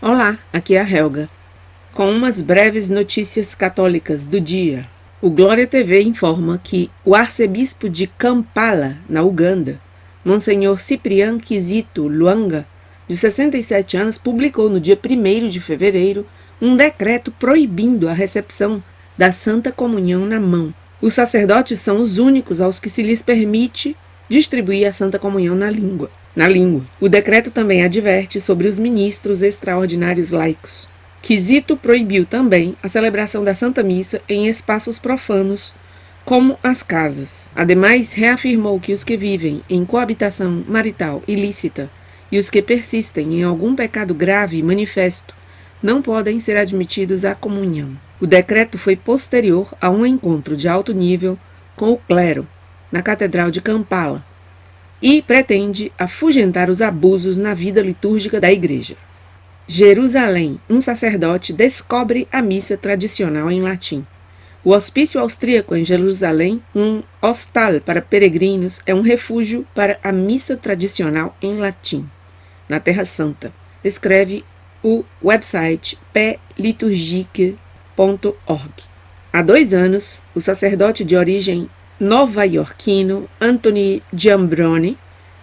Olá, aqui é a Helga, com umas breves notícias católicas do dia. O Glória TV informa que o arcebispo de Kampala, na Uganda, Monsenhor Cyprian Kizito Lwanga, de 67 anos, publicou no dia 1º de fevereiro um decreto proibindo a recepção da Santa Comunhão na mão. Os sacerdotes são os únicos aos que se lhes permite distribuir a Santa Comunhão na língua. O decreto também adverte sobre os ministros extraordinários laicos. Kizito proibiu também a celebração da Santa Missa em espaços profanos, como as casas. Ademais, reafirmou que os que vivem em coabitação marital ilícita e os que persistem em algum pecado grave e manifesto não podem ser admitidos à comunhão. O decreto foi posterior a um encontro de alto nível com o clero na Catedral de Kampala e pretende afugentar os abusos na vida litúrgica da Igreja. Jerusalém, um sacerdote descobre a missa tradicional em latim. O Hospício Austríaco em Jerusalém, um hostal para peregrinos, é um refúgio para a missa tradicional em latim, na Terra Santa. Escreve o website peliturgique.org. Há 2 anos, o sacerdote de origem nova-iorquino Anthony Giambrone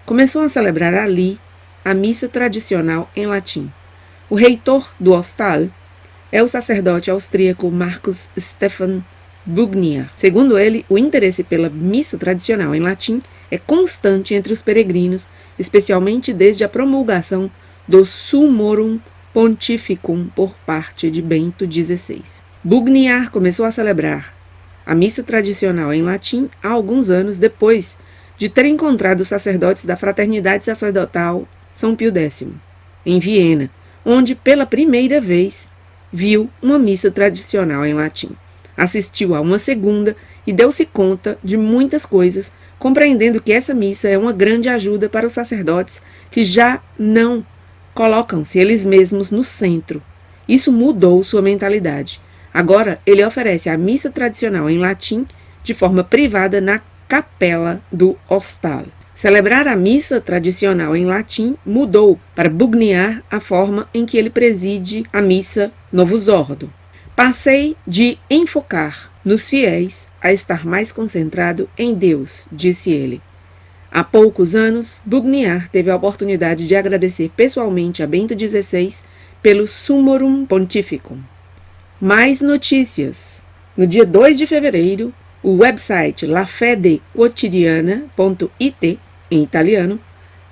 começou a celebrar ali a missa tradicional em latim. O reitor do hostal é o sacerdote austríaco Markus Stefan Bugniar. Segundo ele, o interesse pela missa tradicional em latim é constante entre os peregrinos, especialmente desde a promulgação do Summorum Pontificum por parte de Bento XVI. Bugniar começou a celebrar a missa tradicional em latim há alguns anos depois de ter encontrado os sacerdotes da Fraternidade Sacerdotal São Pio X, em Viena, onde pela primeira vez viu uma missa tradicional em latim. Assistiu a uma segunda e deu-se conta de muitas coisas, compreendendo que essa missa é uma grande ajuda para os sacerdotes que já não colocam-se eles mesmos no centro. Isso mudou sua mentalidade. Agora, ele oferece a missa tradicional em latim de forma privada na capela do hostal. Celebrar a missa tradicional em latim mudou para Bugniar a forma em que ele preside a missa Novus Ordo. Passei de enfocar nos fiéis a estar mais concentrado em Deus, disse ele. Há poucos anos, Bugniar teve a oportunidade de agradecer pessoalmente a Bento XVI pelo Summorum Pontificum. Mais notícias. No dia 2 de fevereiro, o website lafedequotidiana.it, em italiano,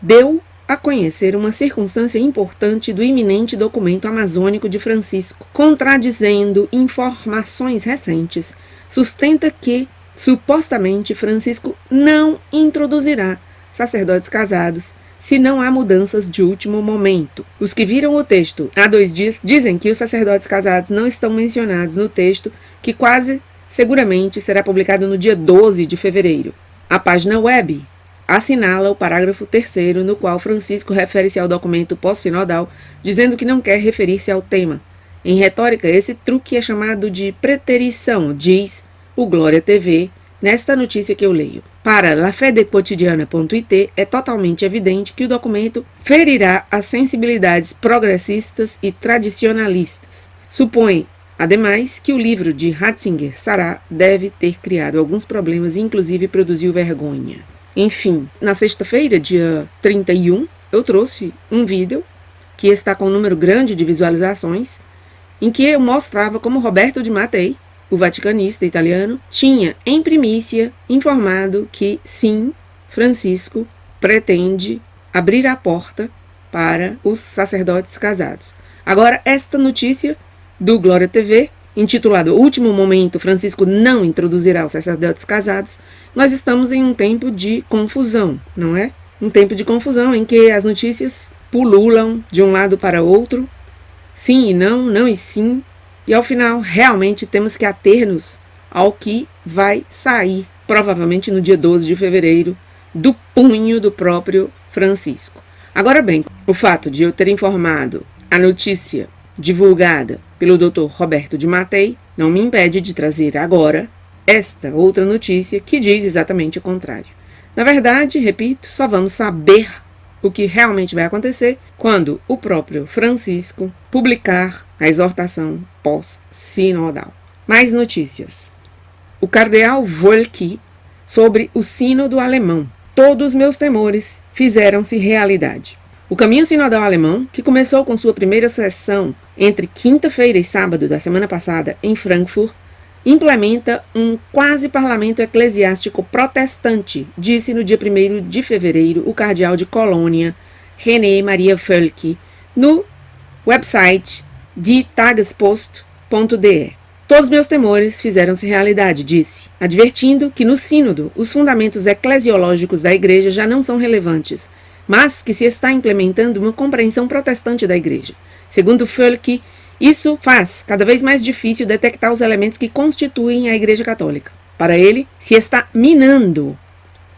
deu a conhecer uma circunstância importante do iminente documento amazônico de Francisco, contradizendo informações recentes, sustenta que, supostamente, Francisco não introduzirá sacerdotes casados se não há mudanças de último momento. Os que viram o texto há 2 dias dizem que os sacerdotes casados não estão mencionados no texto, que quase seguramente será publicado no dia 12 de fevereiro. A página web assinala o parágrafo 3º, no qual Francisco refere-se ao documento pós-sinodal, dizendo que não quer referir-se ao tema. Em retórica, esse truque é chamado de preterição, diz o Glória TV, nesta notícia que eu leio. Para lafedequotidiana.it, é totalmente evidente que o documento ferirá as sensibilidades progressistas e tradicionalistas. Supõe, ademais, que o livro de Ratzinger Sará deve ter criado alguns problemas e inclusive produziu vergonha. Enfim, na sexta-feira, dia 31, eu trouxe um vídeo que está com um número grande de visualizações, em que eu mostrava como Roberto de Mattei, o vaticanista italiano, tinha em primícia informado que, sim, Francisco pretende abrir a porta para os sacerdotes casados. Agora, esta notícia do Glória TV, intitulada Último Momento, Francisco não introduzirá os sacerdotes casados, nós estamos em um tempo de confusão, não é? Um tempo de confusão em que as notícias pululam de um lado para outro, sim e não, não e sim, e ao final realmente temos que ater-nos ao que vai sair, provavelmente no dia 12 de fevereiro, do punho do próprio Francisco. Agora bem, o fato de eu ter informado a notícia divulgada pelo Dr. Roberto de Mattei não me impede de trazer agora esta outra notícia que diz exatamente o contrário. Na verdade, repito, só vamos saber o que realmente vai acontecer quando o próprio Francisco publicar a exortação pós-sinodal. Mais notícias. O cardeal Woelki sobre o sínodo alemão. Todos meus temores fizeram-se realidade. O caminho sinodal alemão, que começou com sua primeira sessão entre quinta-feira e sábado da semana passada em Frankfurt, implementa um quase parlamento eclesiástico protestante, disse no dia 1º de fevereiro o cardeal de Colônia, René Maria Woelki, no website de tagespost.de. Todos meus temores fizeram-se realidade, disse, advertindo que no sínodo os fundamentos eclesiológicos da igreja já não são relevantes, mas que se está implementando uma compreensão protestante da igreja. Segundo Woelki, isso faz cada vez mais difícil detectar os elementos que constituem a Igreja Católica. Para ele, se está minando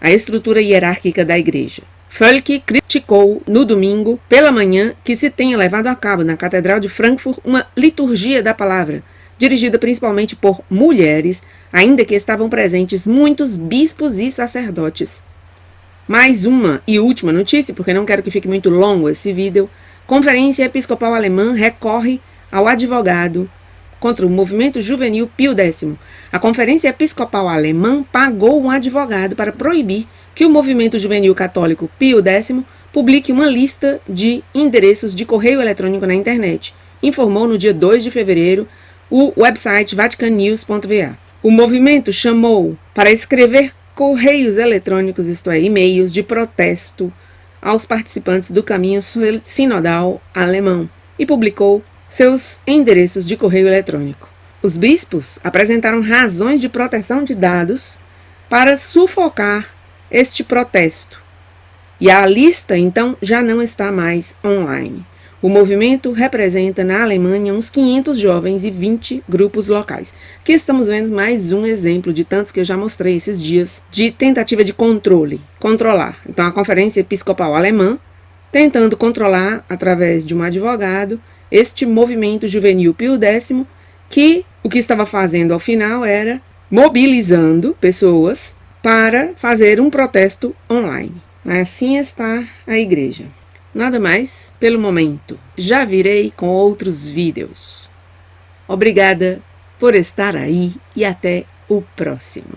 a estrutura hierárquica da Igreja. Woelki criticou no domingo pela manhã que se tenha levado a cabo na Catedral de Frankfurt uma liturgia da palavra, dirigida principalmente por mulheres, ainda que estavam presentes muitos bispos e sacerdotes. Mais uma e última notícia, porque não quero que fique muito longo esse vídeo. Conferência Episcopal Alemã recorre ao advogado contra o movimento juvenil Pio X. A Conferência Episcopal Alemã pagou um advogado para proibir que o movimento juvenil católico Pio X publique uma lista de endereços de correio eletrônico na internet, informou no dia 2 de fevereiro o website vaticannews.va. O movimento chamou para escrever correios eletrônicos, isto é, e-mails de protesto aos participantes do caminho sinodal alemão e publicou seus endereços de correio eletrônico. Os bispos apresentaram razões de proteção de dados para sufocar este protesto. E a lista, então, já não está mais online. O movimento representa na Alemanha uns 500 jovens e 20 grupos locais. Aqui estamos vendo mais um exemplo de tantos que eu já mostrei esses dias de tentativa de controlar. Então a Conferência Episcopal Alemã tentando controlar através de um advogado este movimento juvenil Pio X, que o que estava fazendo ao final era mobilizando pessoas para fazer um protesto online. Assim está a igreja. Nada mais pelo momento. Já virei com outros vídeos. Obrigada por estar aí e até o próximo.